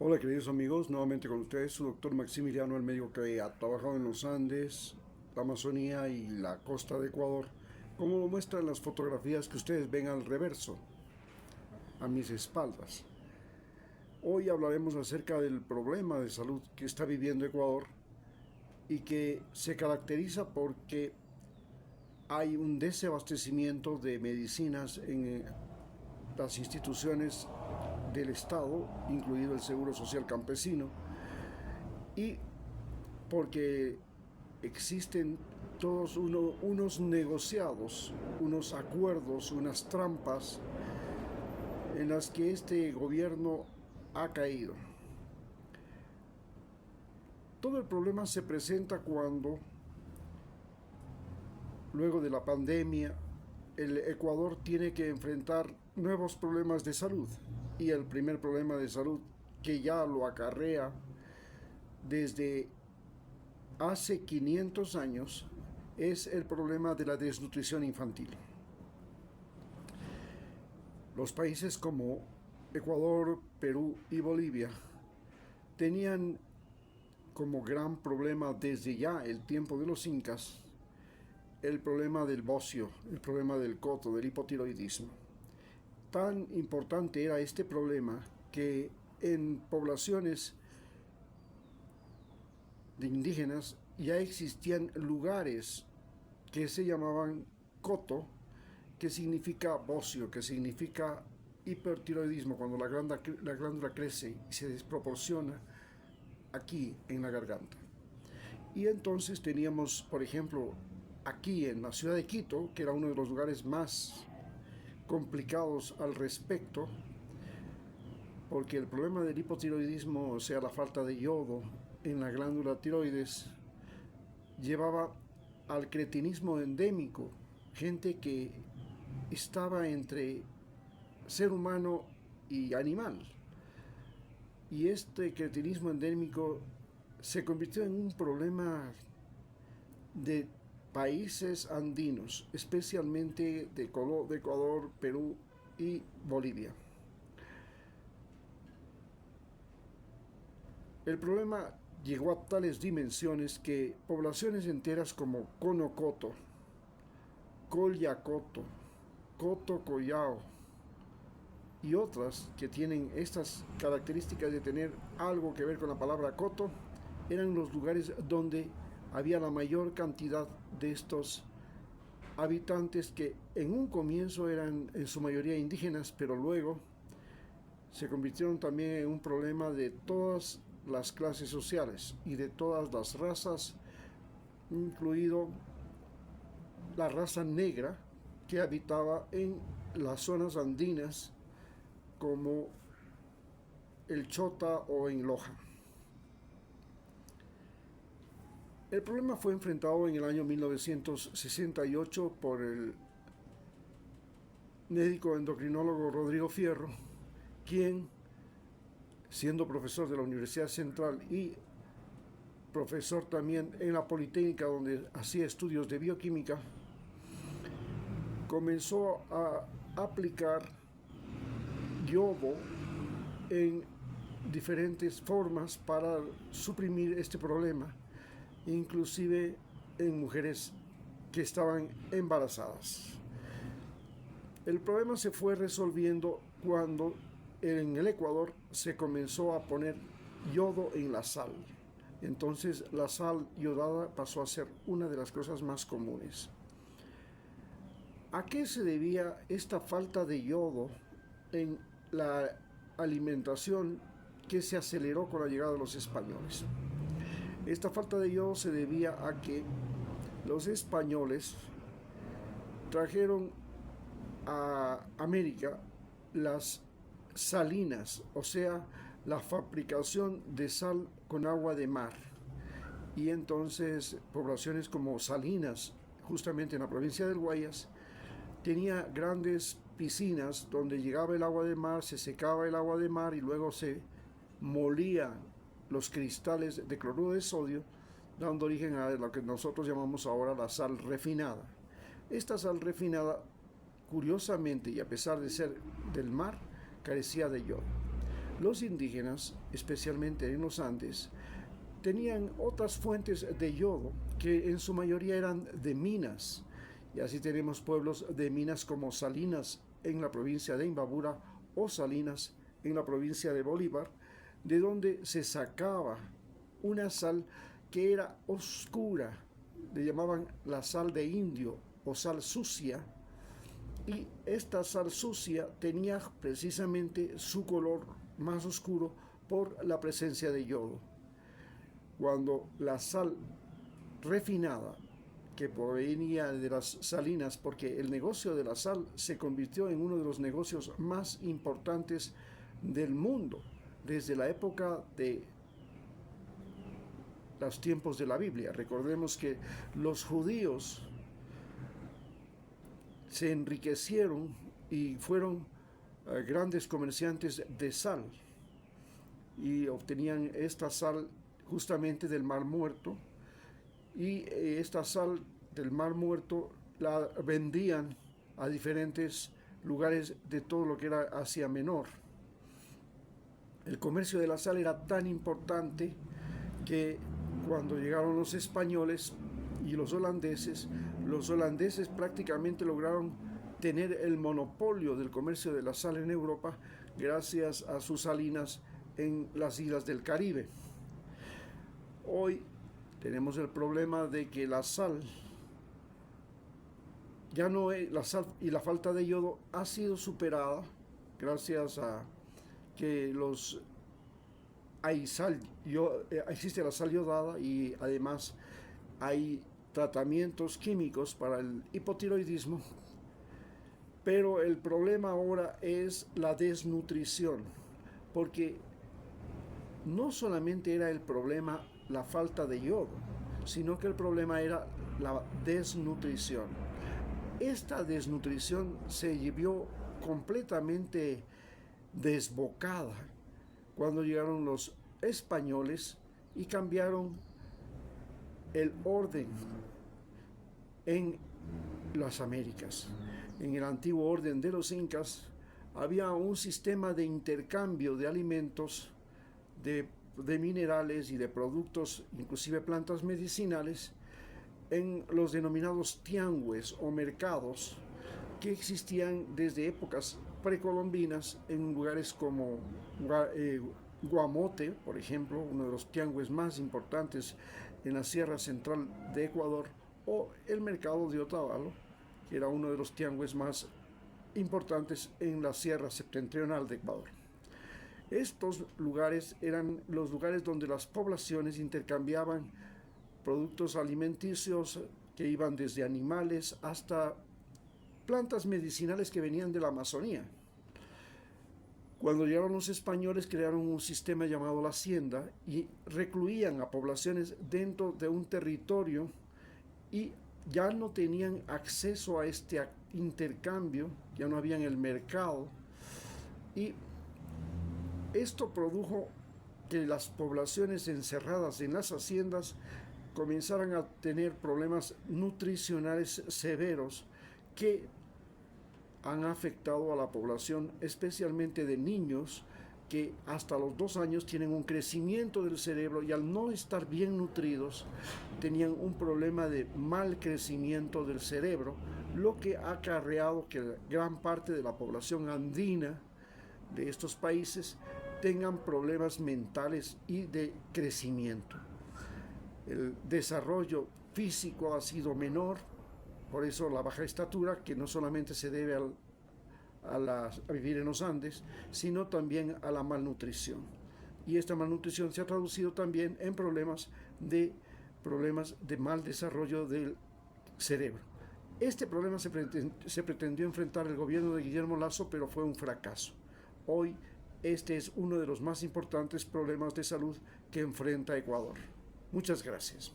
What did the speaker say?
Hola queridos amigos, nuevamente con ustedes su doctor Maximiliano, el médico que ha trabajado en los Andes, la Amazonía y la costa de Ecuador, como lo muestran las fotografías que ustedes ven al reverso, a mis espaldas. Hoy hablaremos acerca del problema de salud que está viviendo Ecuador y que se caracteriza porque hay un desabastecimiento de medicinas en las instituciones del Estado, incluido el Seguro Social Campesino, y porque existen todos unos negociados, unos acuerdos, unas trampas en las que este gobierno ha caído. Todo el problema se presenta cuando, luego de la pandemia, el Ecuador tiene que enfrentar nuevos problemas de salud. Y el primer problema de salud que ya lo acarrea desde hace 500 años es el problema de la desnutrición infantil. Los países como Ecuador, Perú y Bolivia tenían como gran problema desde ya el tiempo de los incas el problema del bocio, el problema del coto, del hipotiroidismo. Tan importante era este problema que en poblaciones de indígenas ya existían lugares que se llamaban coto, que significa bocio, que significa hipertiroidismo, cuando la glándula crece y se desproporciona aquí en la garganta. Y entonces teníamos, por ejemplo, aquí en la ciudad de Quito, que era uno de los lugares más complicados al respecto, porque el problema del hipotiroidismo, o sea, la falta de yodo en la glándula tiroides, llevaba al cretinismo endémico, gente que estaba entre ser humano y animal. Y este cretinismo endémico se convirtió en un problema de países andinos, especialmente de Ecuador, Perú y Bolivia. El problema llegó a tales dimensiones que poblaciones enteras como Conocoto, Collacoto, Coto Collao y otras que tienen estas características de tener algo que ver con la palabra coto, eran los lugares donde había la mayor cantidad de estos habitantes que en un comienzo eran en su mayoría indígenas, pero luego se convirtieron también en un problema de todas las clases sociales y de todas las razas, incluido la raza negra que habitaba en las zonas andinas como el Chota o en Loja. El problema fue enfrentado en el año 1968 por el médico endocrinólogo Rodrigo Fierro, quien, siendo profesor de la Universidad Central y profesor también en la Politécnica, donde hacía estudios de bioquímica, comenzó a aplicar yodo en diferentes formas para suprimir este problema, inclusive en mujeres que estaban embarazadas. El problema se fue resolviendo cuando en el Ecuador se comenzó a poner yodo en la sal. Entonces la sal yodada pasó a ser una de las cosas más comunes. ¿A qué se debía esta falta de yodo en la alimentación que se aceleró con la llegada de los españoles? Esta falta de yodo se debía a que los españoles trajeron a América las salinas, o sea, la fabricación de sal con agua de mar. Y entonces poblaciones como Salinas, justamente en la provincia del Guayas, tenía grandes piscinas donde llegaba el agua de mar, se secaba el agua de mar y luego se molía los cristales de cloruro de sodio, dando origen a lo que nosotros llamamos ahora la sal refinada. Esta sal refinada, curiosamente y a pesar de ser del mar, carecía de yodo. Los indígenas, especialmente en los Andes, tenían otras fuentes de yodo que en su mayoría eran de minas. Y así tenemos pueblos de minas como Salinas en la provincia de Imbabura o Salinas en la provincia de Bolívar, de donde se sacaba una sal que era oscura, le llamaban la sal de indio o sal sucia, y esta sal sucia tenía precisamente su color más oscuro por la presencia de yodo. Cuando la sal refinada que provenía de las salinas, porque el negocio de la sal se convirtió en uno de los negocios más importantes del mundo desde la época de los tiempos de la Biblia. Recordemos que los judíos se enriquecieron y fueron grandes comerciantes de sal y obtenían esta sal justamente del Mar Muerto, y esta sal del Mar Muerto la vendían a diferentes lugares de todo lo que era Asia Menor. El comercio de la sal era tan importante que cuando llegaron los españoles y los holandeses prácticamente lograron tener el monopolio del comercio de la sal en Europa gracias a sus salinas en las islas del Caribe. Hoy tenemos el problema de que la sal ya no es la sal, y la falta de yodo ha sido superada gracias a que existe la sal yodada, y además hay tratamientos químicos para el hipotiroidismo. Pero el problema ahora es la desnutrición, porque no solamente era el problema la falta de yodo, sino que el problema era la desnutrición. Esta desnutrición se vio completamente desbocada cuando llegaron los españoles y cambiaron el orden en las Américas. En el antiguo orden de los incas había un sistema de intercambio de alimentos, de minerales y de productos, inclusive plantas medicinales, en los denominados tiangues o mercados que existían desde épocas precolombinas en lugares como Guamote, por ejemplo, uno de los tiangues más importantes en la Sierra Central de Ecuador, o el mercado de Otavalo, que era uno de los tiangues más importantes en la Sierra Septentrional de Ecuador. Estos lugares eran los lugares donde las poblaciones intercambiaban productos alimenticios que iban desde animales hasta plantas medicinales que venían de la Amazonía. Cuando llegaron los españoles, crearon un sistema llamado la hacienda y recluían a poblaciones dentro de un territorio, y ya no tenían acceso a este intercambio, ya no había en el mercado, y esto produjo que las poblaciones encerradas en las haciendas comenzaran a tener problemas nutricionales severos que han afectado a la población, especialmente de niños que hasta los 2 años tienen un crecimiento del cerebro, y al no estar bien nutridos tenían un problema de mal crecimiento del cerebro, lo que ha acarreado que gran parte de la población andina de estos países tengan problemas mentales y de crecimiento. El desarrollo físico ha sido menor, por eso la baja estatura, que no solamente se debe a vivir en los Andes, sino también a la malnutrición. Y esta malnutrición se ha traducido también en problemas de mal desarrollo del cerebro. Este problema se pretendió enfrentar el gobierno de Guillermo Lasso, pero fue un fracaso. Hoy este es uno de los más importantes problemas de salud que enfrenta Ecuador. Muchas gracias.